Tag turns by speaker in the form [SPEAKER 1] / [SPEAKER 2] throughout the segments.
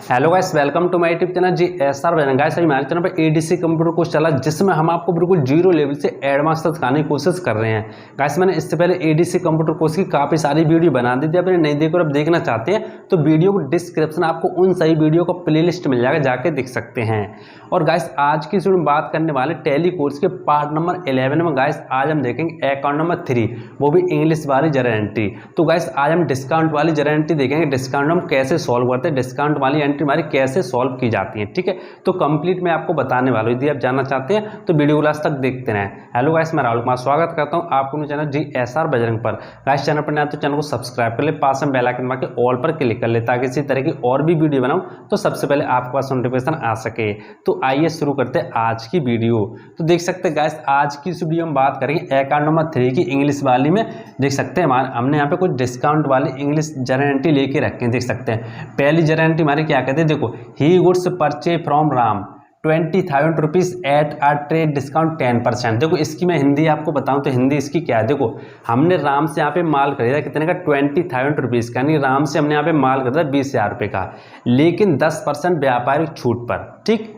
[SPEAKER 1] Hello guys, welcome to my YouTube channel G SR Bajrang. Guys, हमारे चैनल पर ADC computer course चला जिसमें हम आपको बिल्कुल जीरो लेवल से एडवांस तक सिखाने की कोशिश कर रहे हैं। गाइस, मैंने इससे पहले एडीसी कंप्यूटर कोर्स की काफ़ी सारी वीडियो बना दी थी। अपने नहीं देखो, अब देखना चाहते हैं तो वीडियो को डिस्क्रिप्शन आपको उन सही वीडियो का प्लेलिस्ट मिल जाएगा, जाके देख सकते हैं। और गाइस, आज की वीडियो में बात करने वाले टैली कोर्स के पार्ट नंबर 11 में गाइस आज हम देखेंगे अकाउंट नंबर 3, वो भी इंग्लिश वाली जर्नल एंट्री। तो गाइस, आज हम डिस्काउंट वाली जर्नल एंट्री देखेंगे। डिस्काउंट हम कैसे सॉल्व करते हैं, डिस्काउंट वाली एंट्री हमारी कैसे सॉल्व की जाती है, ठीक है। तो कंप्लीट मैं आपको बताने वाला हूँ। यदि आप जानना चाहते हैं तो वीडियो को लास्ट तक देखते रहें। हेलो गाइस, मैं राहुल कुमार स्वागत करता हूँ आपको मेरे चैनल जी एसआर बजरंग पर। गाइस, चैनल पर नया तो चैनल को सब्सक्राइब कर ले, पास में बेल आइकन दबा के ऑल पर क्लिक कर ले, ताकि इसी तरह की और भी वीडियो बनाऊं तो सबसे पहले आपके पास नोटिफिकेशन आ सके। तो आइए शुरू करते हैं आज की वीडियो। तो देख सकते हैं गाइस, आज की इस वीडियो में बात करेंगे अकाउंट नंबर 3 की इंग्लिश वाली में। देख सकते हैं हमने यहाँ पे कुछ डिस्काउंट वाली इंग्लिश जर्नल एंट्री लेके रखे हैं। देख सकते हैं पहली जर्नल एंट्री हमारी क्या कहते हैं, देखो, ही goods purchase from Ram 20,000 rupees at a trade discount 10%। देखो, इसकी मैं हिंदी आपको बताऊं तो हिंदी इसकी क्या है। देखो, हमने राम से यहाँ पे माल खरीदा कितने का, 20,000 रुपीज़ का, यानी राम से हमने यहाँ पे माल खरीदा 20,000 रुपये का, लेकिन 10% व्यापारिक छूट पर, ठीक।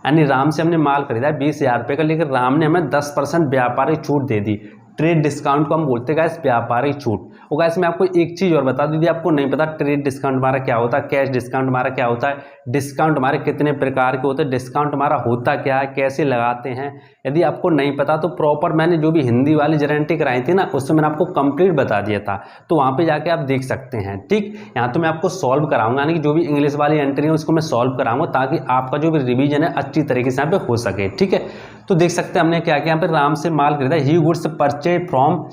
[SPEAKER 1] यानी राम से हमने माल खरीदा 20,000 रुपये का, लेकिन राम ने हमें 10% व्यापारिक छूट दे दी। ट्रेड डिस्काउंट को हम बोलते हैं गाइस व्यापारिक छूट। और गाइस, मैं आपको एक चीज़ और बता दूं, आपको नहीं पता ट्रेड डिस्काउंट हमारा क्या होता है, कैश डिस्काउंट हमारा क्या होता है, डिस्काउंट हमारे कितने प्रकार के होते हैं, डिस्काउंट हमारा होता क्या है, कैसे लगाते हैं, यदि आपको नहीं पता तो प्रॉपर मैंने जो भी हिंदी वाली जर्नल एंट्री कराई थी ना, उससे मैंने आपको कंप्लीट बता दिया था। तो वहाँ पे जाके आप देख सकते हैं, ठीक। यहाँ तो मैं आपको सॉल्व कराऊंगा, यानी कि जो भी इंग्लिश वाली एंट्री है उसको मैं सॉल्व कराऊंगा, ताकि आपका जो भी रिवीजन है अच्छी तरीके से यहाँ पे हो सके, ठीक है। तो देख सकते हैं हमने क्या किया, यहाँ पे राम से माल खरीदा, ही goods purchase from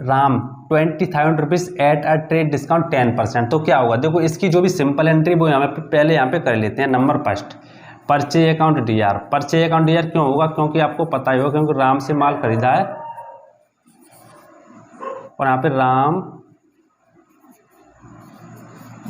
[SPEAKER 1] Ram 20,000 rupees at a trade discount 10%। तो क्या होगा, देखो, इसकी जो भी सिंपल एंट्री वो यहाँ पे पहले यहाँ पे कर लेते हैं। Number first, purchase account DR. Purchase account DR क्यों होगा, क्योंकि आपको पता ही होगा, क्योंकि राम से माल खरीदा है और यहाँ पे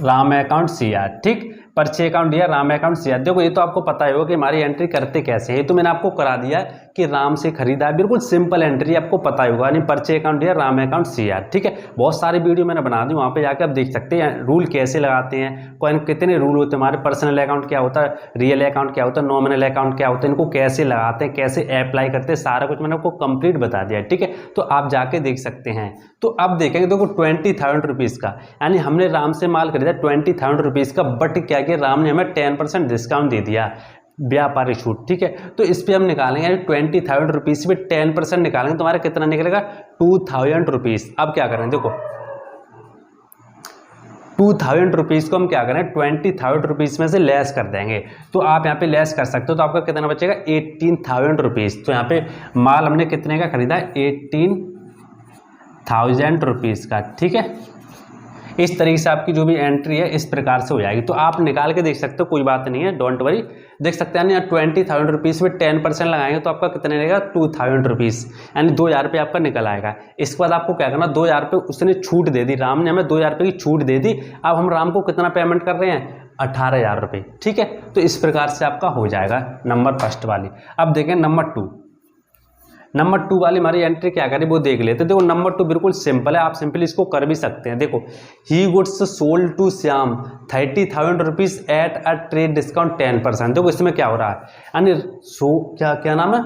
[SPEAKER 1] राम अकाउंट सीआर, ठीक। परचेज अकाउंट दिया, राम अकाउंट सीआर। देखो, ये तो आपको पता ही होगा कि हमारी एंट्री करते कैसे है। ये तो मैंने आपको करा दिया है कि राम से खरीदा है, बिल्कुल सिंपल एंट्री, आपको पता ही होगा, यानी परचेज अकाउंट दिया, राम अकाउंट सीआर, ठीक है। बहुत सारी वीडियो मैंने बना दी, वहाँ पे जाकर आप देख सकते हैं रूल कैसे लगाते हैं, कौन कितने रूल होते हैं हमारे। पर्सनल अकाउंट क्या होता है, रियल अकाउंट क्या होता है, नॉमिनल अकाउंट क्या होता है, इनको कैसे लगाते हैं, कैसे अप्लाई करते हैं, सारा कुछ मैंने आपको कंप्लीट बता दिया है, ठीक है। तो आप जाके देख सकते हैं। तो अब देखेंगे, देखो 20,000 रुपीज़ का, यानी हमने राम से माल खरीदा 20,000 रुपीज़ का, बट क्या किया, राम ने हमें 10% डिस्काउंट दे दिया, व्यापारिक छूट, ठीक है। तो इस पे हम निकालेंगे, यानी 20,000 रुपीज़ पे 10% निकालेंगे तो हमारा कितना निकलेगा, 2,000 रुपीज़। अब क्या करें, देखो 2,000 रुपीज़ को हम क्या करें, 20,000 रुपीज़ में से लेस कर देंगे। तो आप यहाँ पे लेस कर सकते हो, तो आपका कितना बचेगा, 18,000 रुपीज़। तो यहाँ पे माल हमने कितने का खरीदा, 18,000 रुपीज़ का, ठीक है। इस तरीके से आपकी जो भी एंट्री है इस प्रकार से हो जाएगी। तो आप निकाल के देख सकते हो, कोई बात नहीं है, डोंट वरी। देख सकते हैं, यानी 20,000 रुपीज़ में 10% लगाएंगे तो आपका कितने रहेगा, 2,000 रुपीज़, यानी 2,000 रुपये आपका निकल आएगा। इसके बाद आपको क्या करना, 2,000 रुपये उसने छूट दे दी, राम ने हमें 2,000 रुपये की छूट दे दी। अब हम राम को कितना पेमेंट कर रहे हैं, 18,000 रुपये, ठीक है। तो इस प्रकार से आपका हो जाएगा नंबर फर्स्ट वाली। अब देखें नंबर 2। नंबर 2 वाली हमारी एंट्री क्या करें वो देख लेते हैं। देखो, नंबर 2 बिल्कुल सिंपल है, आप सिंपली इसको कर भी सकते हैं। देखो, ही goods sold to Shyam 30,000 rupees at a trade discount 10%। देखो, इसमें क्या हो रहा है, यानी क्या नाम है,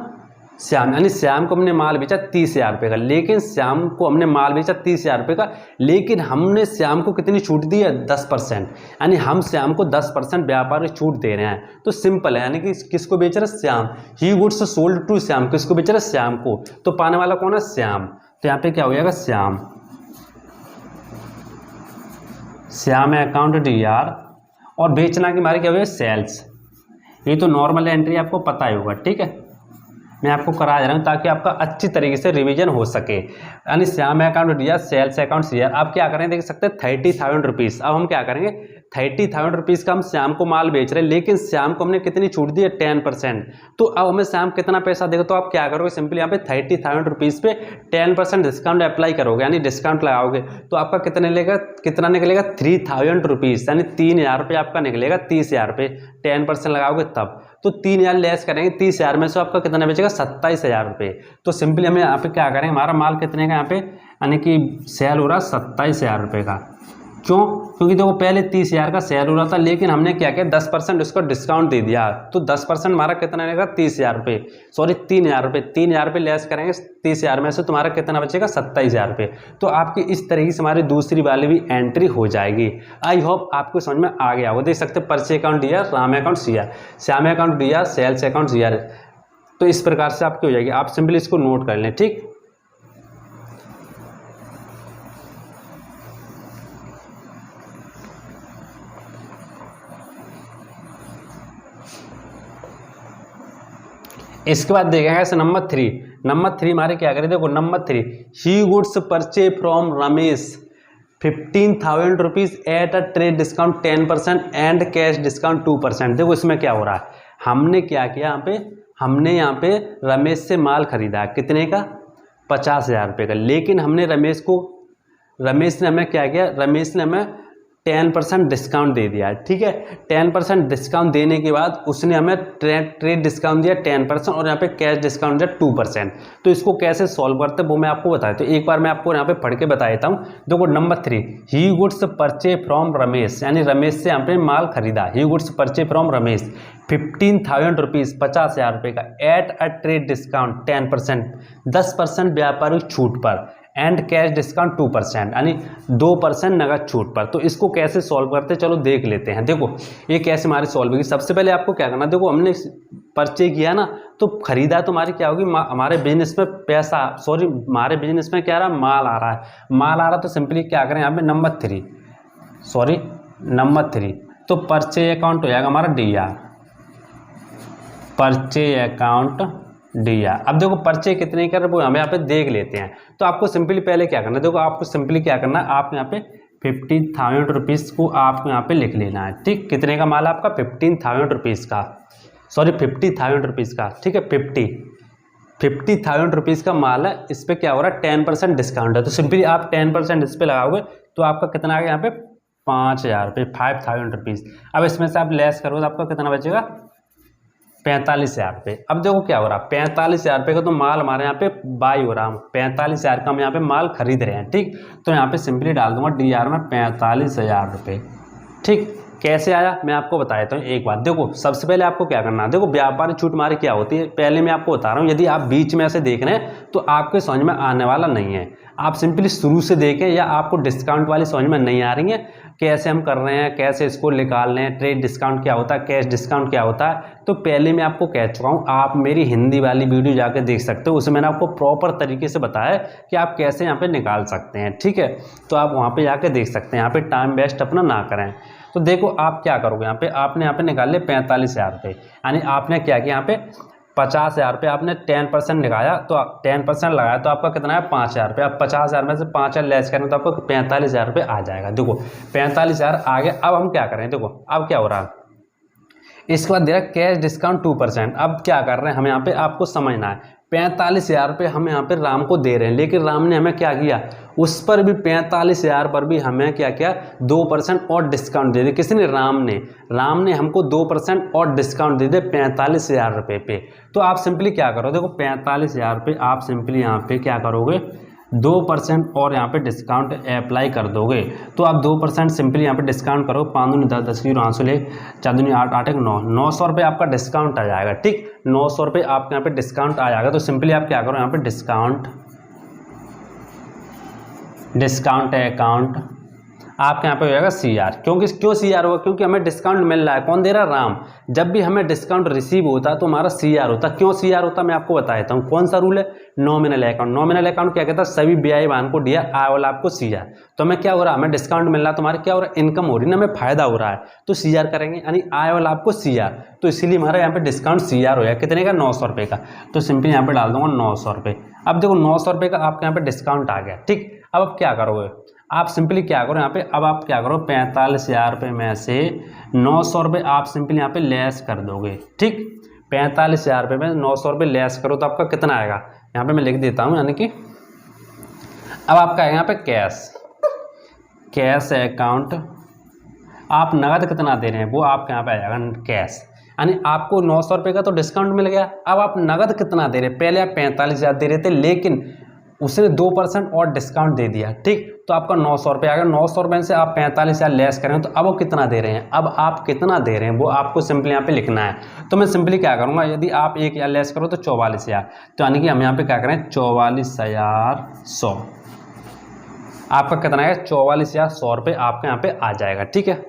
[SPEAKER 1] श्याम, यानी श्याम को हमने माल बेचा 30,000 रुपये का, लेकिन श्याम को हमने माल बेचा 30,000 रुपये का, लेकिन हमने श्याम को कितनी छूट दी है, 10%, यानी हम श्याम को 10% व्यापारिक छूट दे रहे हैं। तो सिंपल है, यानी कि किसको बेच रहे, श्याम। ही गुड्स सोल्ड टू श्याम, किसको बेच रहे, श्याम को। तो पाने वाला कौन है, श्याम। तो यहाँ पे क्या हो जाएगा, श्याम, श्याम अकाउंट डीआर, और बेचना की हमारी क्या हो गया, सेल्स। ये तो नॉर्मल एंट्री आपको पता ही होगा, ठीक है। मैं आपको करा दे रहा हूँ ताकि आपका अच्छी तरीके से रिवीजन हो सके। यानी श्याम अकाउंट दिया, सेल्स अकाउंट सीआर। आप क्या करें, देख सकते हैं 30,000 रुपीज़। अब हम क्या करेंगे, 30,000 रुपीज़ का हम श्याम को माल बेच रहे हैं, लेकिन श्याम को हमने कितनी छूट दी है, 10%। तो अब हमें श्याम कितना पैसा देगा, तो आप क्या करोगे, सिंपली यहाँ पे 30,000 रुपीज़ पे 10% डिस्काउंट अप्लाई करोगे, यानी डिस्काउंट लगाओगे, तो आपका कितना निकलेगा 3,000 रुपीज़, यानी 3,000 रुपये आपका निकलेगा, 30,000 रुपये 10% लगाओगे तब। तो 3,000 लेस करेंगे 30,000 में से आपका कितना बचेगा, 27,000 रुपये। तो सिंपली हमें यहाँ पे क्या करेंगे, हमारा माल कितने का यहाँ पे, यानी कि सेल हो रहा 27,000 रुपये का, क्यों? क्योंकि देखो पहले 30,000 का सेल हो रहा था, लेकिन हमने क्या किया 10% उसको डिस्काउंट दे दिया, तो 10% हमारा कितना रहेगा 30,000 रुपये, सॉरी 3,000 रुपये, 3,000 रुपये लेस करेंगे 30,000 में से तुम्हारा कितना बचेगा 27,000 रुपये। तो आपकी इस तरीके से हमारी दूसरी वाली भी एंट्री हो जाएगी। आई होप आपको समझ में आ गया हो। देख सकते हैं परचे अकाउंट दिया, Ram account CR, Shyam account दिया, सेल्स अकाउंट सीआर। तो इस प्रकार से आपकी हो जाएगी, आप सिंपली इसको नोट कर लें। ठीक, इसके बाद देखेंगे ऐसे नंबर 3। नंबर 3 हमारे क्या करें, देखो नंबर 3, ही goods purchase from Ramesh 15,000 rupees at a trade discount 10% and cash discount 2%। देखो इसमें क्या हो रहा है, हमने क्या किया हमने यहाँ पे रमेश से माल खरीदा कितने का 50,000 रुपये का, लेकिन हमने रमेश ने हमें क्या किया, रमेश ने हमें 10% डिस्काउंट दे दिया है। ठीक है, 10% डिस्काउंट देने के बाद उसने हमें ट्रेड डिस्काउंट दिया 10% और यहाँ पे कैश डिस्काउंट दिया 2%। तो इसको कैसे सॉल्व करते हैं वो मैं आपको बताया, तो एक बार मैं आपको यहाँ पे पढ़ के बता देता हूँ। देखो नंबर 3, ही गुड्स परचे फ्रॉम रमेश, यानी रमेश से यहाँ पे माल खरीदा, ही goods purchase from Ramesh 15,000 rupees 50,000 रुपये का एट अ ट्रेड डिस्काउंट 10%, 10% व्यापारिक छूट पर एंड कैश डिस्काउंट 2%, यानी 2% नगद छूट पर। तो इसको कैसे सॉल्व करते हैं चलो देख लेते हैं। देखो ये कैसे हमारी सॉल्व होगी, सबसे पहले आपको क्या करना, देखो हमने परचे किया ना, तो खरीदा तो हमारी क्या होगी, हमारे बिजनेस में पैसा, सॉरी हमारे बिजनेस में क्या रहा, माल आ रहा है, माल आ रहा, तो सिंपली क्या करें यहाँ पे नंबर 3, तो परचे अकाउंट हो जाएगा हमारा DR, परचे अकाउंट DR। अब देखो परचे कितने कर वो हमें यहाँ पे देख लेते हैं। तो आपको सिंपली पहले क्या करना है, देखो आपको सिंपली क्या करना है, आप यहाँ पे 50,000 रुपीज़ को आपको यहाँ पे लिख लेना है। ठीक, कितने का माल आपका 15,000 रुपीज़ का, सॉरी 50,000 रुपीज़ का। ठीक है, 50,000 रुपीज़ का माल है, इस पर क्या हो रहा है 10% डिस्काउंट है, तो सिंपली आप 10% इस पर लगाओगे तो आपका कितना आ गया यहाँ पे 5,000 रुपये, 5,000 रुपीज़। अब इसमें से आप लेस करोगे तो आपका कितना बचेगा 45,000 रुपये। अब देखो क्या हो रहा है, 45,000 रुपये का तो माल हमारे यहाँ पे बाई हो रहा है, 45,000 का हम यहाँ पे माल खरीद रहे हैं। ठीक, तो यहाँ पे सिंपली डाल दूंगा DR में 45,000 रुपये। ठीक, कैसे आया मैं आपको बता देता हूँ एक बात। देखो सबसे पहले आपको क्या करना है, देखो व्यापारी छूट हमारी क्या होती है, पहले मैं आपको बता रहा हूँ, यदि आप बीच में ऐसे देख रहे हैं तो आपके समझ में आने वाला नहीं है। आप सिंपली शुरू से देखें, या आपको डिस्काउंट वाली समझ में नहीं आ रही है कैसे हम कर रहे हैं, कैसे इसको निकाल रहे हैं, ट्रेड डिस्काउंट क्या होता है, कैश डिस्काउंट क्या होता है, तो पहले मैं आपको कह चुका हूँ, आप मेरी हिंदी वाली वीडियो जाके देख सकते हो, उसमें मैंने आपको प्रॉपर तरीके से बताया कि आप कैसे यहाँ पे निकाल सकते हैं। ठीक है, तो आप वहाँ पे जाके देख सकते हैं, यहाँ पे टाइम वेस्ट अपना ना करें। तो देखो आप क्या करोगे, यहाँ पे आपने यहाँ पे निकाल ले 45,000 रुपये, यानी आपने क्या किया, यहाँ पे 50,000 रुपये आपने 10% लगाया, तो 10% लगाया तो आपका कितना है 5,000 रुपये। अब 50,000 में से 5,000 लेस करें तो आपको 45,000 रुपये आ जाएगा। देखो 45,000 आ गया। अब हम क्या करें, देखो अब क्या हो रहा है, इसके बाद दे रहा है कैश डिस्काउंट 2%। अब क्या कर रहे हैं हम यहाँ पे, आपको समझना है, 45,000 रुपये हम यहाँ पे राम को दे रहे हैं, लेकिन राम ने हमें क्या किया, उस पर भी 45,000 पर भी हमें क्या किया 2% और डिस्काउंट दे दिया। किसने, राम ने हमको 2% और डिस्काउंट दे दिया 45,000 रुपये पे। तो आप सिंपली क्या करो, देखो 45,000 रुपये आप सिंपली यहाँ पे क्या करोगे 2% और यहाँ पे डिस्काउंट अप्लाई कर दोगे। तो आप 2% सिंपली यहाँ पे डिस्काउंट करो, 5 दूनी 10, 10 की 500 ले, 4 दूनी 8, 8 1 9, 900 रुपये आपका डिस्काउंट आ जाएगा। ठीक, 900 रुपये आपके यहाँ पे डिस्काउंट आ जाएगा। तो सिंपली आप क्या करो, यहाँ पे डिस्काउंट अकाउंट आपके यहाँ पे हो जाएगा CR। क्यों CR होगा, क्योंकि हमें डिस्काउंट मिल रहा है, कौन दे रहा है, राम। जब भी हमें डिस्काउंट रिसीव होता है तो हमारा CR होता है। क्यों CR होता है मैं आपको बता देता हूँ। कौन सा रूल है, नॉमिनल अकाउंट। नॉमिनल अकाउंट क्या कहता है, सभी व्यय वाहन को DR, आय वाला आपको CR। तो हमें क्या हो रहा है, हमें डिस्काउंट मिल रहा है, तुम्हारे क्या हो रहा है, इनकम हो रही है ना, हमें फायदा हो रहा है, तो CR करेंगे, यानी आय वाला आपको CR। तो इसीलिए हमारा यहाँ पे डिस्काउंट CR हो जाएगा, कितने का 900 रुपये का। तो सिंपली यहाँ पे डाल दूंगा 900 रुपये। अब देखो 900 रुपये का आपके यहाँ पे डिस्काउंट आ गया। ठीक, अब आप क्या करोगे, आप सिंपली क्या करो यहाँ पे, अब आप क्या करो 45,000 रुपये में से 900 रुपये आप सिंपली यहाँ पे लेस कर दोगे। ठीक, 45,000 रुपये में 900 रुपये लेस करो तो आपका कितना आएगा, यहाँ पे मैं लिख देता हूँ, यानी कि अब आपका यहाँ पे कैश अकाउंट, आप नगद कितना दे रहे हैं वो आपके यहाँ पे आ जाएगा कैश, यानी आपको 900 रुपये का तो डिस्काउंट मिल गया। अब आप नगद कितना दे रहे हैं, पहले आप 45,000 दे रहे थे, लेकिन उसने 2% और डिस्काउंट दे दिया, ठीक, तो आपका 900 रुपये आ गया। 900 रुपये से आप 45,000 लेस करें तो अब वो कितना दे रहे हैं, अब आप कितना दे रहे हैं वो आपको सिंपली यहाँ पे लिखना है। तो मैं सिंपली क्या करूँगा, यदि आप 1,000 लेस करो तो 44,000, तो यानी कि हम यहाँ पे क्या करें 44,100, आपका कितना है 44,100 रुपये आपके यहाँ पे आ जाएगा, ठीक है।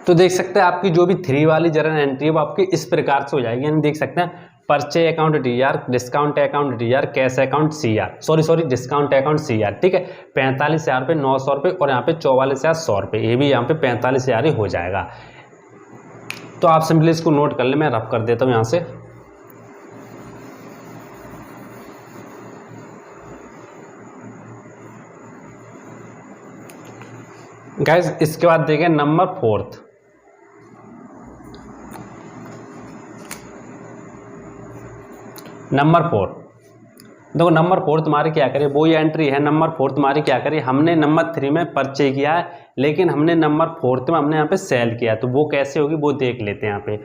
[SPEAKER 1] तो देख सकते हैं आपकी जो भी 3 वाली जर्नल एंट्री है वो आपकी इस प्रकार से हो जाएगी, यानी देख सकते हैं purchase account DR, discount account DR, cash account CR, sorry discount account CR, ठीक है। 45,000 रुपये, 900 रुपये और यहाँ पे 44,100 रुपये, ये भी यहाँ पे 45,000 ही हो जाएगा। तो आप सिंपली इसको नोट कर ले, मैं रफ कर देता हूँ यहाँ से। गाइस इसके बाद देखें नंबर 4। नंबर 4 देखो, नंबर 4 तुम्हारी क्या करिए, वो ये एंट्री है। नंबर 4 तुम्हारी क्या करिए, हमने नंबर 3 में परचे किया है, लेकिन हमने नंबर 4 में हमने यहाँ पे सेल किया, तो वो कैसे होगी वो देख लेते हैं यहाँ पे।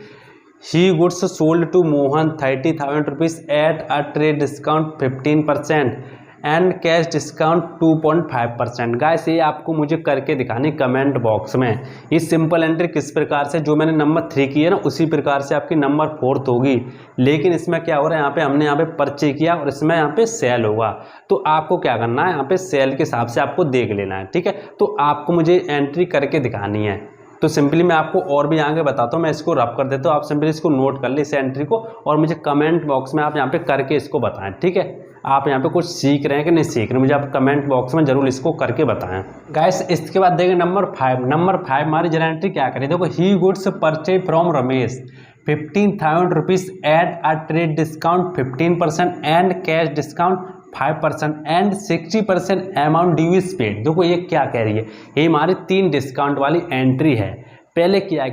[SPEAKER 1] ही goods sold to Mohan 30,000 rupees at a trade discount 15% and cash discount 2.5%। Guys ये आपको मुझे करके दिखानी कमेंट बॉक्स में। ये सिंपल एंट्री किस प्रकार से, जो मैंने नंबर 3 की है ना उसी प्रकार से आपकी नंबर 4 होगी, लेकिन इसमें क्या हो रहा है, यहाँ पे हमने यहाँ पे परचे किया और इसमें यहाँ पे सेल होगा। तो आपको क्या करना है, यहाँ पे सेल के हिसाब से आपको देख लेना है, ठीक है। तो आपको मुझे एंट्री करके दिखानी है, तो सिंपली मैं आपको और भी आगे बताता हूँ, मैं इसको रफ कर देता हूँ, आप सिंपली इसको नोट कर ले इस एंट्री को, और मुझे कमेंट बॉक्स में आप यहाँ पे करके इसको बताएं, ठीक है। आप यहाँ पे कुछ सीख रहे हैं कि नहीं सीख रहे हैं, मुझे आप कमेंट बॉक्स में जरूर इसको करके बताएं। गाइस इसके बाद देखें नंबर 5। नंबर 5 हमारी जरा एंट्री क्या करें, देखो ही goods purchase from Ramesh 15,000 rupees at a trade discount 15% and cash discount 5% and 60% amount due is paid. देखो ये क्या कह रही है, ये हमारी 3 डिस्काउंट वाली एंट्री है। पहले क्या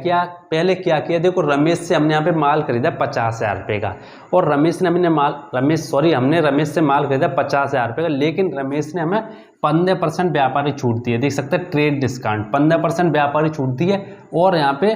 [SPEAKER 1] किया, देखो रमेश से हमने यहाँ पे माल खरीदा 50,000 रुपये का, और हमने रमेश से माल खरीदा 50,000 रुपये का, लेकिन रमेश ने हमें 15% व्यापारी छूट दी है, देख सकते हैं ट्रेड डिस्काउंट 15% व्यापारी छूट दी है, और यहाँ पे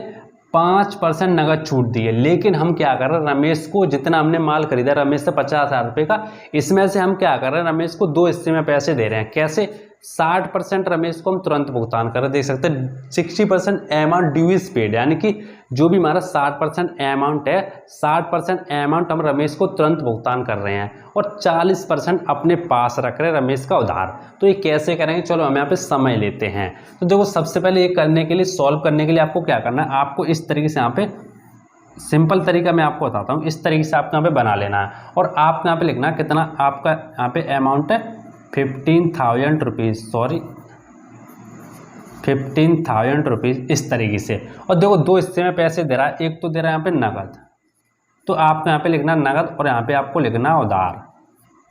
[SPEAKER 1] 5% नगद छूट दी है। लेकिन हम क्या कर रहे हैं, रमेश को जितना हमने माल खरीदा रमेश से 50,000 रुपये का, इसमें से हम क्या कर रहे हैं, रमेश को 2 हिस्से में पैसे दे रहे हैं। कैसे, 60% रमेश को हम तुरंत भुगतान कर रहे हैं, देख सकते हैं 60% अमाउंट ड्यू इज पेड, यानी कि जो भी हमारा 60% अमाउंट है, 60% अमाउंट हम रमेश को तुरंत भुगतान कर रहे हैं, और 40% अपने पास रख रहे हैं रमेश का उधार। तो ये कैसे करेंगे, चलो हम यहाँ पे समय लेते हैं। तो देखो सबसे पहले ये करने के लिए, सॉल्व करने के लिए आपको क्या करना है, आपको इस तरीके से यहाँ पे सिंपल तरीका मैं आपको बताता हूँ, इस तरीके से आपको यहाँ पे बना लेना है, और आपको यहाँ पे लिखना है कितना आपका यहाँ पे अमाउंट है 15,000 रुपीज़, 15,000 रुपीज़ इस तरीके से। और देखो 2 हिस्से में पैसे दे रहा है, एक तो दे रहा है यहाँ पे नगद, तो आपको यहाँ पे लिखना नगद, और यहाँ पे आपको लिखना उधार,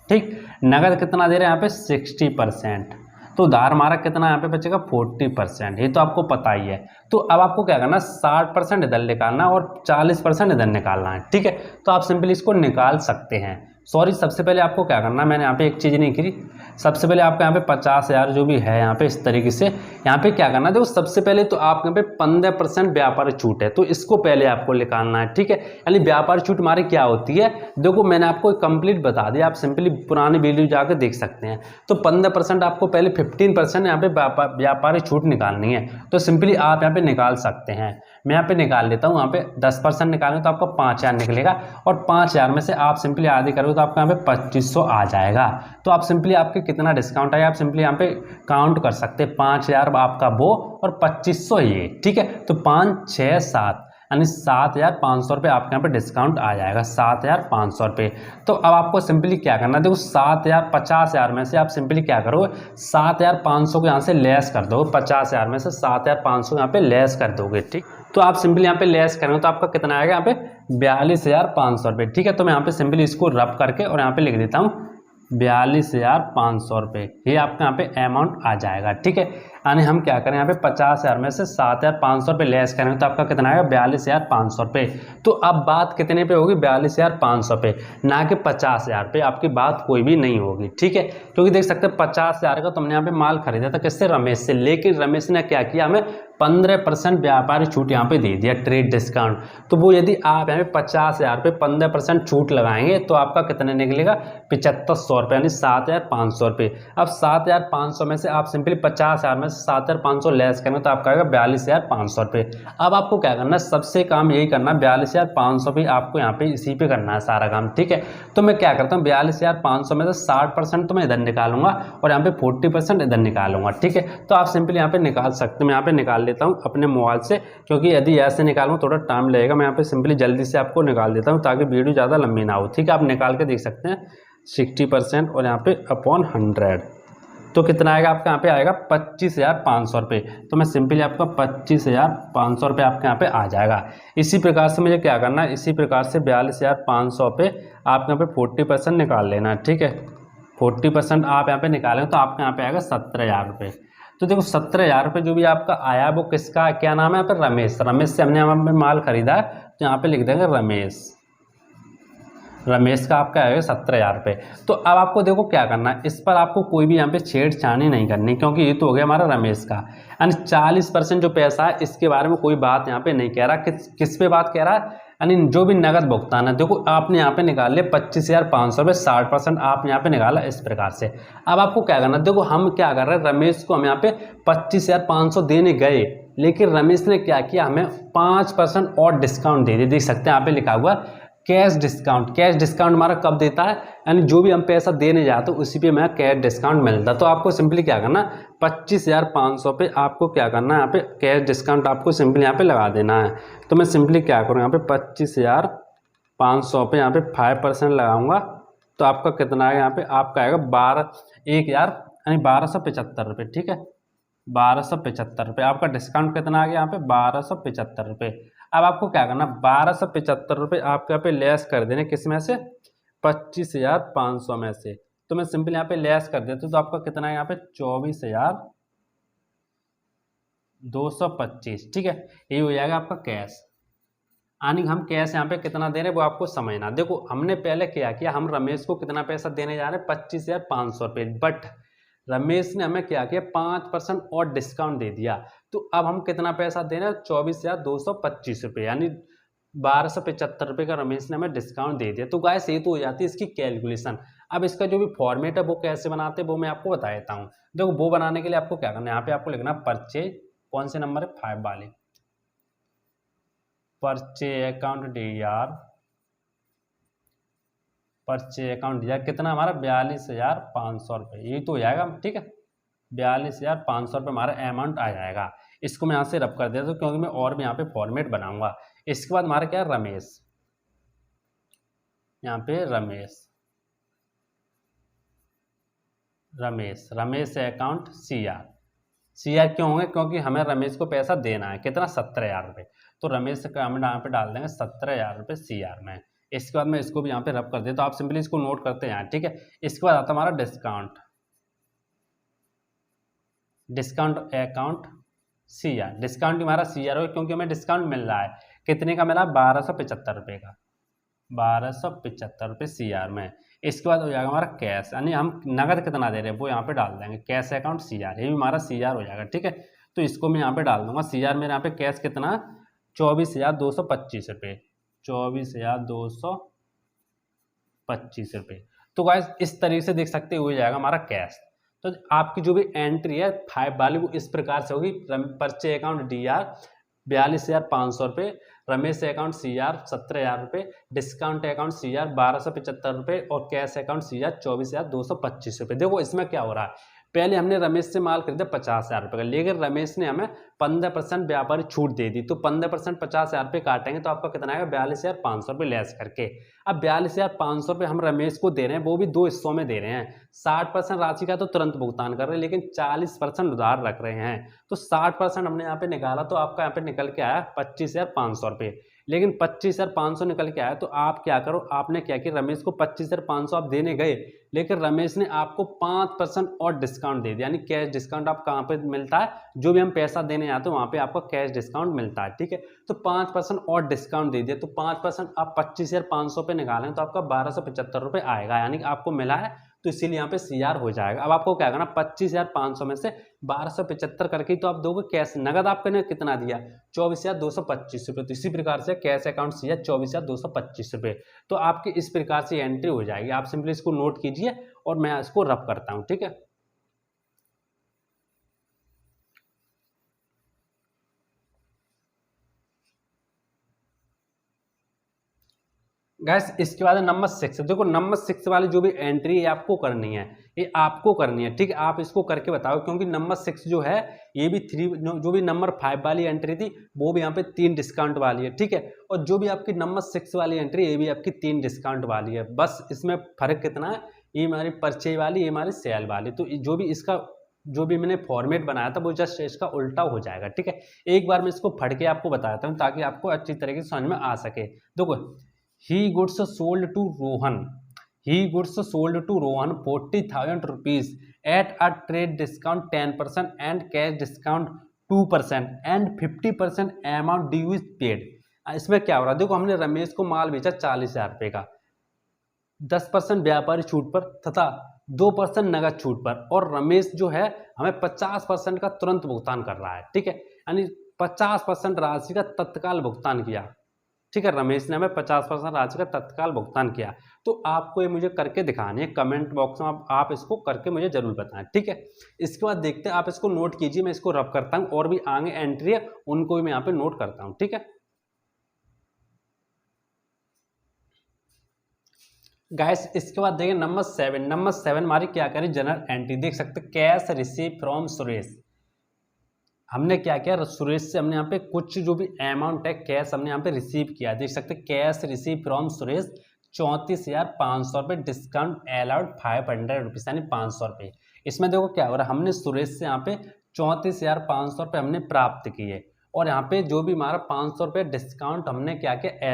[SPEAKER 1] ठीक। नगद कितना दे रहे हैं यहाँ पे 60%, तो उधार हमारा कितना यहाँ पे बचेगा 40%, ये तो आपको पता ही है। तो अब आपको क्या करना, 60% इधर निकालना और 40% इधर निकालना है, ठीक है। तो आप सिंपली इसको निकाल सकते हैं। सबसे पहले आपको क्या करना है, मैंने यहाँ पे एक चीज़ नहीं की, सबसे पहले आपको यहाँ पे 50,000 जो भी है यहाँ पे इस तरीके से यहाँ पे क्या करना है, देखो सबसे पहले तो आप यहाँ पे 15% व्यापारी छूट है, तो इसको पहले आपको निकालना है, ठीक है। यानी व्यापारी छूट हमारी क्या होती है, देखो मैंने आपको कंप्लीट बता दिया, आप सिंपली पुरानी वीडियो जाकर देख सकते हैं। तो 15% आपको पहले 15% यहाँ पे व्यापारी छूट निकालनी है, तो सिंपली आप यहाँ पे निकाल सकते हैं। मैं यहाँ पे निकाल लेता हूँ, यहाँ पे 10% निकालेंगे तो आपका 5,000 निकलेगा, और 5,000 में से आप सिंपली आधी करोगे तो आपका यहाँ पे 2,500 आ जाएगा। तो आप सिंपली आपके कितना डिस्काउंट आएगा आप सिंपली यहाँ पे काउंट कर सकते हैं, 5,000 आपका वो और 2,500 ये, ठीक है। तो 5, 6, 7 यानी 7,500 रुपये आपके यहाँ पे डिस्काउंट आ जाएगा, 7,500 रुपये। तो अब आपको सिंपली क्या करना है, देखो 50,000 में से आप सिंपली क्या करोगे, 7,500 को यहाँ से लेस कर दोगे, 50,000 में से 7,500 यहाँ पे लेस कर दोगे, ठीक। तो आप सिंपली यहाँ पे लेस करेंगे तो आपका कितना आएगा यहाँ पे 42,500 रुपये, ठीक है। तो मैं यहाँ पे सिंपली इसको रब करके और यहाँ पे लिख देता हूँ 42,500 रुपये, ये आपका यहाँ पे अमाउंट आ जाएगा, ठीक है। यानी हम क्या करें यहाँ पे 50,000 में से 7,500 रुपये लेस करेंगे तो आपका कितना आएगा 42,500 रुपये। तो अब बात कितने पे होगी 42,500 पे, ना कि 50,000 पे। आपकी बात कोई भी नहीं होगी, ठीक है, क्योंकि देख सकते हैं 50,000 का तुमने यहाँ पे माल खरीदा था किससे, रमेश से, लेकिन रमेश ने क्या किया, हमें 15% व्यापारी छूट यहाँ पे दे दिया, ट्रेड डिस्काउंट। तो वो यदि आप यहाँ पे 50,000 पे 15% छूट लगाएंगे तो आपका कितने निकलेगा 7,500 रुपये, यानी 7,500 रुपये। अब 7,500 में से आप सिंपली 50,000 में से 7,500 लेस करेंगे तो आपका आएगा 42,500 रुपये। अब आपको क्या करना है, सबसे काम यही करना, 42,500 भी आपको यहाँ पे इसी पे करना है सारा काम, ठीक है। तो मैं क्या करता हूँ 42,500 में से 60% तो मैं इधर निकालूंगा और यहाँ पे 40% इधर निकालूंगा, ठीक है। तो आप सिंपली यहाँ पे निकाल सकते हैं, मैं यहाँ पे निकाल लेता हूँ अपने मोबाइल से, क्योंकि यदि ऐसे निकालूँ थोड़ा टाइम लगेगा। मैं यहाँ पे सिंपली जल्दी से आपको निकाल देता हूँ ताकि वीडियो ज़्यादा लंबी ना हो, ठीक है। आप निकाल के देख सकते हैं 60% और यहाँ पे अपॉन 100 तो कितना आएगा आपका, यहाँ पे आएगा 25,500 रुपये। तो मैं सिंपली आपका 25,500 रुपये आपके यहाँ पे आ जाएगा। इसी प्रकार से मुझे क्या करना है, इसी प्रकार से 42,500 पे आपके यहाँ पे 40% निकाल लेना है, ठीक है। 40% आप यहाँ पे निकालें तो आपके यहाँ पे आएगा 17,000 रुपये। तो देखो 17,000 रुपये जो भी आपका आया वो किसका, क्या नाम है यहाँ पे, रमेश। रमेश से हमने यहाँ पे माल खरीदा है तो यहाँ पे लिख देंगे रमेश। रमेश का आपका आएगा 17,000 रुपये। तो अब आपको देखो क्या करना है, इस पर आपको कोई भी यहाँ पे छेड़छाड़ी नहीं करनी, क्योंकि ये तो हो गया हमारा रमेश का। यानी 40% जो पैसा है इसके बारे में कोई बात यहाँ पे नहीं कह रहा। किस पे बात कह रहा है, यानी जो भी नगद भुगतान है। देखो आपने यहाँ पे निकाल लिया 25,500 रुपये, 60% आपने यहाँ पे निकाला इस प्रकार से। अब आपको क्या करना है, देखो हम क्या कर रहे हैं, रमेश को हम यहाँ पे 25,500 देने गए, लेकिन रमेश ने क्या किया, हमें 5% और डिस्काउंट दे दिया। देख सकते हैं यहाँ पे लिखा हुआ कैश डिस्काउंट। कैश डिस्काउंट हमारा कब देता है, यानी जो भी हम पैसा देने जाते हैं उसी पे हमें कैश डिस्काउंट मिलता है। तो आपको सिंपली क्या करना, 25,500 पे आपको क्या करना है, यहाँ पे कैश डिस्काउंट आपको सिंपली यहाँ पे लगा देना है। तो मैं सिंपली क्या करूँ, यहाँ पे 25,500 पे यहाँ पे 5% लगाऊंगा तो आपका कितना आएगा, यहाँ पे आपका आएगा 12,75 रुपये, ठीक है। 1275 रुपये आपका डिस्काउंट कितना आ गया, यहाँ पे 1275 रुपये। अब आपको क्या करना, 1275 रुपये आपके यहाँ पे लेस कर देने, किस में से, 25,500 में से। तो मैं सिंपल यहाँ पे लेस कर देता हूँ तो आपका कितना है यहाँ पे 24,225, ठीक है। ये हो जाएगा आपका कैश। यानी हम कैश यहाँ पे कितना दे रहे हैं वो आपको समझना। देखो हमने पहले क्या किया, हम रमेश को कितना पैसा देने जा रहे हैं 25,500 रुपये, बट रमेश ने हमें क्या किया 5% और डिस्काउंट दे दिया। तो अब हम कितना पैसा दे रहे हैं 24,225 रुपये, यानी 1275 रुपये का रमेश ने हमें डिस्काउंट दे दिया। तो गाइस ये तो हो जाती है इसकी कैलकुलेशन। अब इसका जो भी फॉर्मेट है वो कैसे बनाते हैं वो मैं आपको बता देता हूँ। देखो वो बनाने के लिए आपको क्या करना है, यहाँ पे आपको लिखना परचेज, कौन से नंबर है 5 वाले, purchase account DR, purchase account DR कितना हमारा 42,500 रुपये, ये तो हो जाएगा, ठीक है। 42,500 रुपये हमारा अमाउंट आ जाएगा। इसको मैं यहाँ से रब कर देता हूँ क्योंकि मैं और भी यहाँ पे फॉर्मेट बनाऊंगा। इसके बाद हमारा क्या है रमेश, यहाँ पे रमेश अकाउंट CR क्यों होंगे, क्योंकि हमें रमेश को पैसा देना है कितना 17,000 रुपये। तो रमेश का हम यहाँ पे डाल देंगे 17,000 रुपये CR में। इसके बाद मैं इसको भी यहाँ पे रब कर देता हूँ, आप सिंपली इसको नोट करते हैं यहाँ, ठीक है। इसके बाद आता हमारा डिस्काउंट अकाउंट CR। डिस्काउंट हमारा CR हो क्योंकि हमें डिस्काउंट मिल रहा है, कितने का मिला 1275 रुपये का, 1275 रुपये CR में। इसके बाद हो जाएगा हमारा कैश, यानी हम नगद कितना दे रहे हैं वो यहाँ पे डाल देंगे, कैश अकाउंट CR, ये भी हमारा CR हो जाएगा, ठीक है। तो इसको मैं यहाँ पे डाल दूंगा CR में। यहाँ पे कैश कितना 24,225 रुपये, 24,225 रुपये। तो गाइस इस तरीके से देख सकते हो जाएगा हमारा कैश। तो आपकी जो भी एंट्री है 5 वाली वो इस प्रकार से होगी, परचेज अकाउंट DR 42,500 रुपये, रमेश अकाउंट CR 17,000 रुपये, डिस्काउंट अकाउंट CR 1275 रुपये और कैश अकाउंट CR 24,225 रुपये। देखो इसमें क्या हो रहा है, पहले हमने रमेश से माल खरीदा 50,000 रुपये का, लेकिन रमेश ने हमें 15% व्यापारी छूट दे दी, तो 15% 50,000 रुपये काटेंगे तो आपका कितना आएगा 42,500 रुपये लेस करके। अब 42,500 रुपये हम रमेश को दे रहे हैं, वो भी 2 हिस्सों में दे रहे हैं। 60% राशि का तो तुरंत भुगतान कर रहे हैं, लेकिन 40% उधार रख रहे हैं। तो 60% हमने यहाँ पे निकाला तो आपका यहाँ पे निकल के आया 25,500 रुपये। लेकिन 25,500 निकल के आया तो आप क्या करो, आपने क्या किया, रमेश को 25,500 आप देने गए, लेकिन रमेश ने आपको 5% और डिस्काउंट दे दिया। यानी कैश डिस्काउंट आप कहाँ पे मिलता है, जो भी हम पैसा देने आते हैं वहाँ पे आपको कैश डिस्काउंट मिलता है, ठीक है। तो 5% और डिस्काउंट दे दिया, तो 5% आप 25,500 पे निकालें तो आपका 1,275 रुपये आएगा, यानी कि आपको मिला है, तो इसीलिए यहाँ पे CR हो जाएगा। अब आपको क्या करना, 25,500 में से 1,275 करके तो आप दोगे कैश। नगद आपने कितना दिया, 24,225 रुपये। तो इसी प्रकार से कैश अकाउंट CR 24,225 रुपये। तो आपकी इस प्रकार से एंट्री हो जाएगी। आप सिंपली इसको नोट कीजिए और मैं इसको रब करता हूं, ठीक है। गैस इसके बाद नंबर 6। देखो नंबर 6 वाली जो भी एंट्री है आपको करनी है, ये आपको करनी है, ठीक है। आप इसको करके बताओ, क्योंकि नंबर 6 जो है ये भी 3, जो भी नंबर 5 वाली एंट्री थी वो भी यहाँ पे 3 डिस्काउंट वाली है, ठीक है। और जो भी आपकी नंबर 6 वाली एंट्री ये भी आपकी 3 डिस्काउंट वाली है। बस इसमें फर्क कितना है, ये हमारी परचेज वाली, ये हमारी सेल वाली। तो जो भी इसका जो भी मैंने फॉर्मेट बनाया था वो जस्ट इसका उल्टा हो जाएगा, ठीक है। एक बार मैं इसको फट के आपको बताता हूँ ताकि आपको अच्छी तरीके से समझ में आ सके। देखो, he goods sold to Rohan. He goods sold to Rohan 40,000 rupees at a trade discount 10% and cash discount 2% and 50% amount due is paid. इसमें क्या हो रहा है, देखो हमने रमेश को माल बेचा 40,000 रुपये का, 10% व्यापारी छूट पर तथा 2% नगद छूट पर, और रमेश जो है हमें 50% का तुरंत भुगतान कर रहा है, ठीक है। यानी 50% राशि का तत्काल भुगतान किया, ठीक है। रमेश ने हमें 50% राशि का तत्काल भुगतान किया। तो आपको ये मुझे करके दिखानी है, कमेंट बॉक्स में आप इसको करके मुझे जरूर बताएं, ठीक है। इसके बाद देखते हैं, आप इसको नोट कीजिए, मैं इसको रब करता हूं, और भी आगे एंट्री है उनको भी मैं यहाँ पे नोट करता हूं, ठीक है। गाइस इसके बाद देखिए नंबर 7। नंबर 7 हमारी क्या करें, जनरल एंट्री देख सकते, कैश रिसीव फ्रॉम सुरेश। हमने क्या किया, सुरेश से हमने यहाँ पे कुछ जो भी अमाउंट है कैश हमने यहाँ पे रिसीव किया, देख सकते कैश रिसीव फ्रॉम सुरेश 34,500 रुपये, डिस्काउंट अलाउड 500 रुपीज़, यानी 500 रुपये। इसमें देखो क्या हो रहा है, हमने सुरेश से यहाँ पे 34,500 रुपये हमने प्राप्त किए, और यहाँ पे जो भी हमारा 500 रुपये डिस्काउंट हमने क्या किया,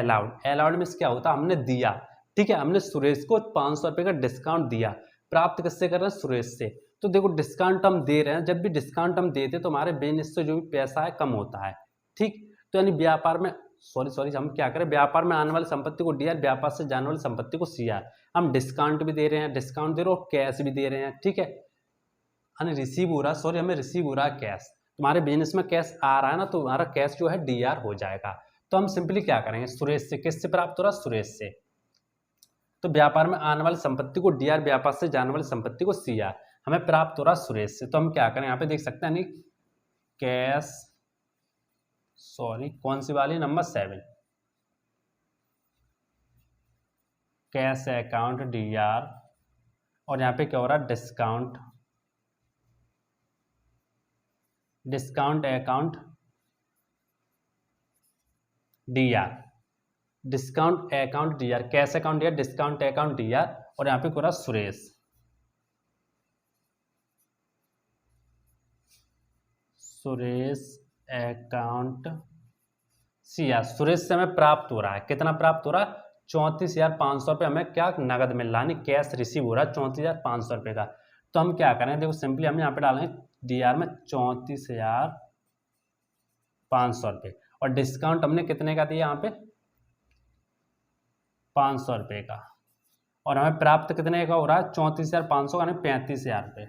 [SPEAKER 1] अलाउड में क्या होता है, हमने दिया, ठीक है। हमने सुरेश को 500 रुपये का डिस्काउंट दिया। प्राप्त किससे कर रहे हैं, सुरेश से। तो देखो डिस्काउंट हम दे रहे हैं, जब भी डिस्काउंट हम देते तो हमारे बिजनेस से जो भी पैसा है कम होता है, ठीक। तो यानी व्यापार में सॉरी हम क्या करें, व्यापार में आने वाली संपत्ति को DR, व्यापार से जाने वाली संपत्ति को CR। हम डिस्काउंट भी दे रहे हैं, डिस्काउंट दे रहे हो, कैश भी दे रहे हैं, ठीक है। हमें रिसीव हो रहा है, हमें रिसीव हो रहा है कैश। तुम्हारे बिजनेस में कैश आ रहा है ना, तो हमारा कैश जो है DR हो जाएगा। तो हम सिंपली क्या करेंगे, सुरेश से, किससे प्राप्त हो रहा है, सुरेश से। तो व्यापार में आने वाली संपत्ति को DR, व्यापार से जाने वाली संपत्ति को CR, हमें प्राप्त हो रहा सुरेश से। तो हम क्या करें, यहाँ पे देख सकते हैं, कैश, कौन सी वाली, नंबर 7, कैश अकाउंट DR, और यहाँ पे क्या हो रहा है, discount account DR, discount account DR, cash account DR, discount account DR, और यहाँ पे क्या हो रहा सुरेश, अकाउंट CR। सुरेश से हमें प्राप्त हो रहा है, कितना प्राप्त हो रहा है, 34,500 रुपये हमें क्या नगद मिल रहा है, कैश रिसीव हो रहा है 34,500 रुपये का। तो हम क्या करें, देखो सिंपली हम यहाँ पे डालेंगे DR में 34,500 रुपये, और डिस्काउंट हमने कितने का दिया, यहाँ पे 500 रुपये का, और हमें प्राप्त कितने का हो रहा है, 34,500 का, 35,000 रुपये,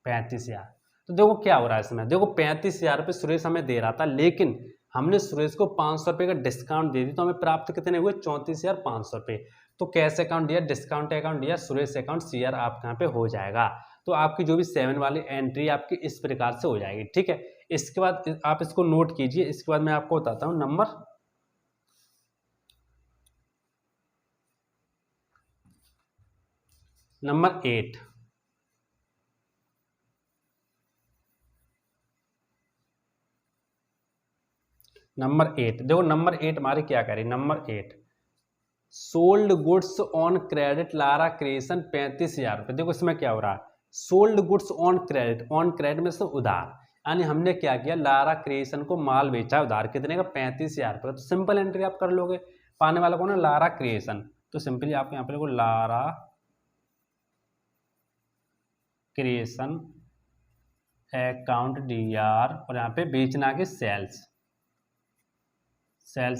[SPEAKER 1] 35,000। तो देखो क्या हो रहा है इसमें, देखो 35,000 रुपये सुरेश हमें दे रहा था, लेकिन हमने सुरेश को 500 रुपये का डिस्काउंट दे दी, तो हमें प्राप्त कितने हुए, 34,500 रुपये। तो कैश अकाउंट दिया, डिस्काउंट अकाउंट दिया, सुरेश अकाउंट CR आपके यहाँ पे हो जाएगा। तो आपकी जो भी 7 वाली एंट्री आपकी इस प्रकार से हो जाएगी, ठीक है। इसके बाद आप इसको नोट कीजिए। इसके बाद मैं आपको बताता हूँ नंबर 8। नंबर 8 देखो, नंबर 8 हमारी क्या कह रही है, number 8 sold goods on credit Lara creation 35,000 रुपये। देखो इसमें क्या हो रहा है, सोल्ड गुड्स ऑन क्रेडिट में से उधार, यानी हमने क्या किया, लारा क्रिएशन को माल बेचा उधार, कितने का, 35,000 रुपये। तो सिंपल एंट्री आप कर लोगे, पाने वाला कौन है, लारा क्रिएशन। तो सिंपली आप यहाँ पे देखो लारा क्रिएशन अकाउंट DR और यहाँ पे बेचना के सेल्स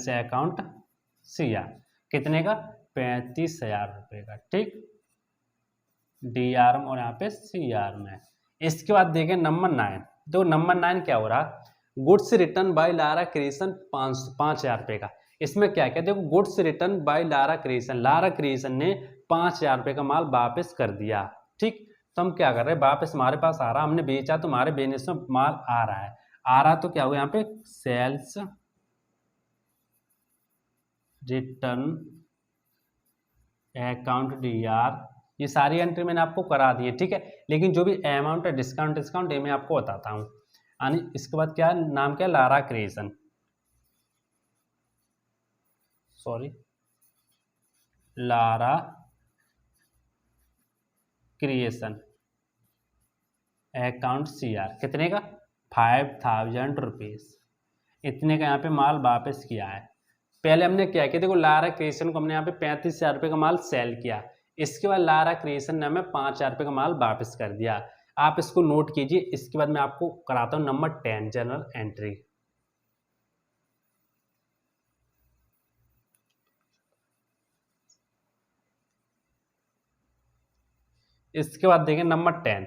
[SPEAKER 1] अकाउंट CR, कितने का, 35,000 रुपये का, ठीक, DR और यहाँ पे CR में। इसके बाद देखें नंबर 9, तो नंबर 9 क्या हो रहा, goods return by Lara Creation 5,000 रुपये का। इसमें क्या क्या, देखो goods return by Lara Creation ने 5,000 रुपये का माल वापस कर दिया, ठीक। तो हम क्या कर रहे हैं, वापस हमारे पास आ रहा, हमने बेचा तो हमारे बिजनेस में माल आ रहा है, तो क्या हुआ यहाँ पे, सेल्स रिटर्न अकाउंट DR, ये सारी एंट्री मैंने आपको करा दी है, ठीक है। लेकिन जो भी अमाउंट है डिस्काउंट ये मैं आपको बताता हूँ। यानी इसके बाद क्या नाम, क्या, Lara creation, Lara creation account CR, कितने का, 5,000 रुपीज़, इतने का यहाँ पे माल वापस किया है। पहले हमने क्या किया, देखो लारा क्रिएशन को हमने यहाँ पे 35,000 रुपये का माल सेल किया, इसके बाद लारा क्रिएशन ने हमें 5,000 रुपये का माल वापस कर दिया। आप इसको नोट कीजिए। इसके बाद मैं आपको कराता हूँ नंबर 10 जनरल एंट्री। इसके बाद देखें नंबर 10,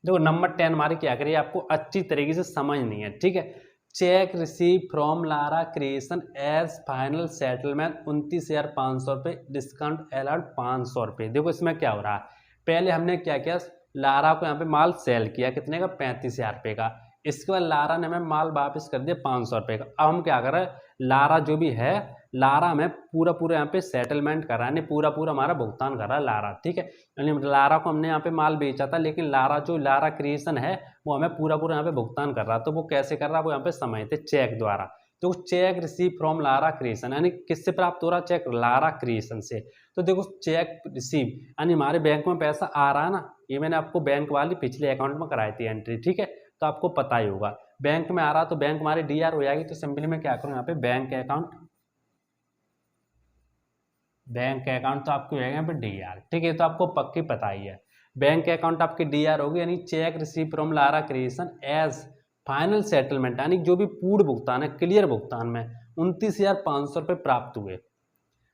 [SPEAKER 1] देखो नंबर 10 हमारी क्या करिए, आपको अच्छी तरीके से समझनी है, ठीक है। Cheque receive from Lara Creation as final settlement 29,500 रुपये, डिस्काउंट अलाउड 500 रुपये। देखो इसमें क्या हो रहा है, पहले हमने क्या किया, लारा को यहाँ पे माल सेल किया, कितने का, 35,000 रुपये का। इसके बाद लारा ने हमें माल वापस कर दिया 500 रुपये का। अब हम क्या कर रहे हैं, लारा जो भी है, लारा हमें पूरा यहाँ पे सेटलमेंट कर रहा है, पूरा हमारा भुगतान कर रहा है लारा, ठीक है। यानी लारा को हमने यहाँ पे माल बेचा था, लेकिन लारा क्रिएशन है वो हमें पूरा यहाँ पे भुगतान कर रहा है। तो वो कैसे कर रहा है, वो यहाँ पे समझते चेक द्वारा। तो check receive from Lara creation, यानी किससे प्राप्त हो रहा है, चेक लारा क्रिएशन से। तो देखो चेक रिसीव यानी हमारे बैंक में पैसा आ रहा है ना, ये मैंने आपको बैंक वाली पिछले अकाउंट में कराई थी एंट्री, ठीक है। तो आपको पता ही होगा, बैंक में आ रहा तो बैंक हमारी DR हो जाएगी। तो सिंपली मैं क्या करूँ, यहाँ पे बैंक अकाउंट तो आपको जाएगा यहाँ पे DR, ठीक है। तो आपको पक्की पता ही है, बैंक अकाउंट आपकी DR होगी, यानी cheque receive from Lara Creation as final settlement, यानी जो भी पूर्ण भुगतान है, क्लियर भुगतान में 29,500 रुपये प्राप्त हुए।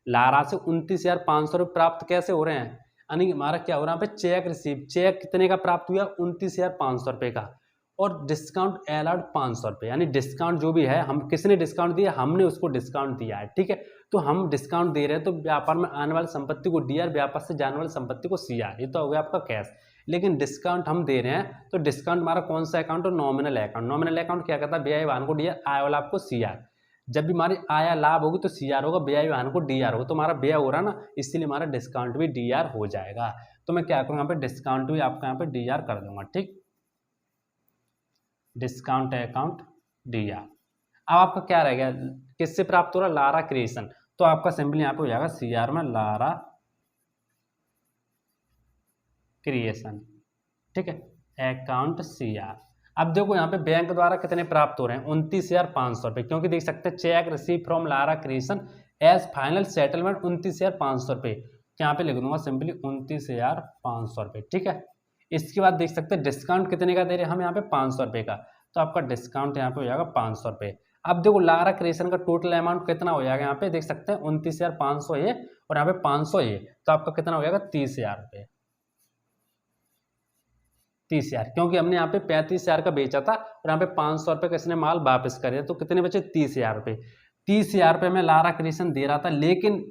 [SPEAKER 1] लारा से 29,500 रुपये प्राप्त कैसे हो रहे हैं, यानी हमारा क्या हो रहा है यहाँ पे, चेक रिसीव, चेक कितने का प्राप्त हुआ, 29,500 रुपये का, और डिस्काउंट अलाउड 500 रुपये, यानी डिस्काउंट जो भी है, हम किसने डिस्काउंट दिया, हमने उसको डिस्काउंट दिया है, ठीक है। तो हम डिस्काउंट दे रहे हैं, तो व्यापार में आने वाली संपत्ति को DR, व्यापार से जाने वाली संपत्ति को CR, ये तो हो गया आपका कैश। लेकिन डिस्काउंट हम दे रहे हैं, तो डिस्काउंट हमारा कौन सा अकाउंट है, नॉमिनल अकाउंट। नॉमिनल अकाउंट क्या कहता है, व्यय वाहन को DR, आय वाला आपको CR। जब भी हमारी आय लाभ होगी तो CR होगा, व्यय वाहन को DR होगा। तो हमारा व्यय हो रहा है ना, इसीलिए हमारा डिस्काउंट भी DR हो जाएगा। तो मैं क्या करूँगा, यहाँ पे डिस्काउंट भी आपका यहाँ पे DR कर दूंगा, ठीक, डिस्काउंट अकाउंट DR। अब आपका क्या रह गया, किससे प्राप्त हो रहा है, लारा क्रिएशन। तो आपका सिंपली यहाँ पे हो जाएगा CR में लारा क्रिएशन, ठीक है, अकाउंट CR। अब देखो यहाँ पे बैंक द्वारा कितने प्राप्त हो रहे हैं, 29,500 रुपये, क्योंकि देख सकते हैं cheque receive from Lara Creation as final settlement 29,500 रुपये। यहाँ पे लिख दूंगा सिंपली 29,500 रुपये, ठीक है। इसके बाद देख सकते हैं डिस्काउंट कितने का दे रहे हैं हम यहाँ पे, 500 रुपये का। तो आपका डिस्काउंट यहाँ पे हो जाएगा 500 रुपये। अब देखो लारा क्रिएशन का टोटल अमाउंट कितना हो जाएगा, यहाँ पे देख सकते हैं 29,500 ये और यहाँ पे 500 ये, तो आपका कितना हो जाएगा, 30,000 रुपये, 30,000, क्योंकि हमने यहाँ पे 35,000 का बेचा था और यहाँ पे 500 रुपये का इसने माल वापस कर दिया। तो कितने बचे, 30,000 रुपये। 30,000 रुपये में लारा क्रिएशन दे रहा था, लेकिन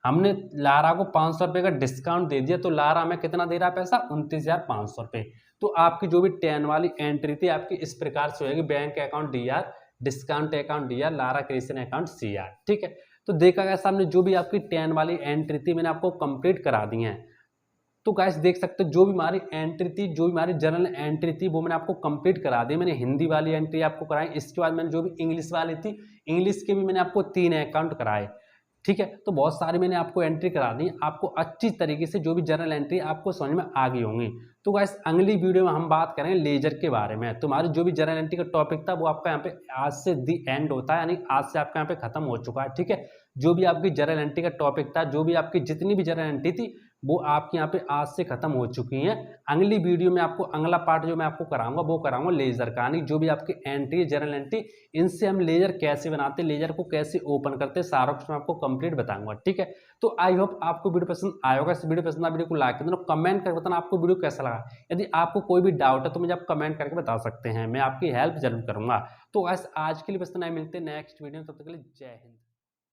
[SPEAKER 1] हमने लारा को 500 रुपये का डिस्काउंट दे दिया, तो लारा हमें कितना दे रहा है पैसा, 29,500 रुपये। तो आपकी जो भी 10 वाली एंट्री थी आपकी इस प्रकार से होगी, bank account DR, discount account DR, Lara creation account CR, ठीक है। तो देखा गया सामने जो भी आपकी 10 वाली एंट्री थी मैंने आपको कंप्लीट करा दी है। तो गाइस देख सकते हो जो भी हमारी एंट्री थी, जो भी हमारी जनरल एंट्री थी वो मैंने आपको कंप्लीट करा दी। मैंने हिंदी वाली एंट्री आपको कराई, इसके बाद मैंने जो भी इंग्लिश वाली थी, इंग्लिश के भी मैंने आपको 3 अकाउंट कराए। ठीक है, तो बहुत सारी मैंने आपको एंट्री करा दी, आपको अच्छी तरीके से जो भी जनरल एंट्री आपको समझ में आ गई होंगी। तो गाइस अगली वीडियो में हम बात करेंगे लेजर के बारे में। तुम्हारी जो भी जनरल एंट्री का टॉपिक था वो आपका यहाँ पे आज से दी एंड होता है, यानी आज से आपका यहाँ पे खत्म हो चुका है। ठीक है, जो भी आपकी जनरल एंट्री का टॉपिक था, जो भी आपकी जितनी भी जनरल एंट्री थी वो आपके यहाँ पे आज से खत्म हो चुकी हैं। अगली वीडियो में आपको अगला पार्ट जो मैं आपको कराऊंगा वो कराऊंगा लेजर का, यानी जो भी आपकी एंट्री जनरल एंट्री, इनसे हम लेजर कैसे बनाते, लेजर को कैसे ओपन करते, सारा कुछ मैं आपको कंप्लीट बताऊंगा। ठीक है, तो आई होप आपको वीडियो पसंद आया होगा। इस वीडियो पसंद, वीडियो को लाइक कर देना, कमेंट करके बताना आपको वीडियो कैसा लगा। यदि आपको कोई भी डाउट है तो मुझे आप कमेंट करके बता सकते हैं, मैं आपकी हेल्प जरूर करूंगा। तो आज के लिए बस इतना ही, मिलते हैं नेक्स्ट वीडियो में, तब तक के लिए जय हिंद।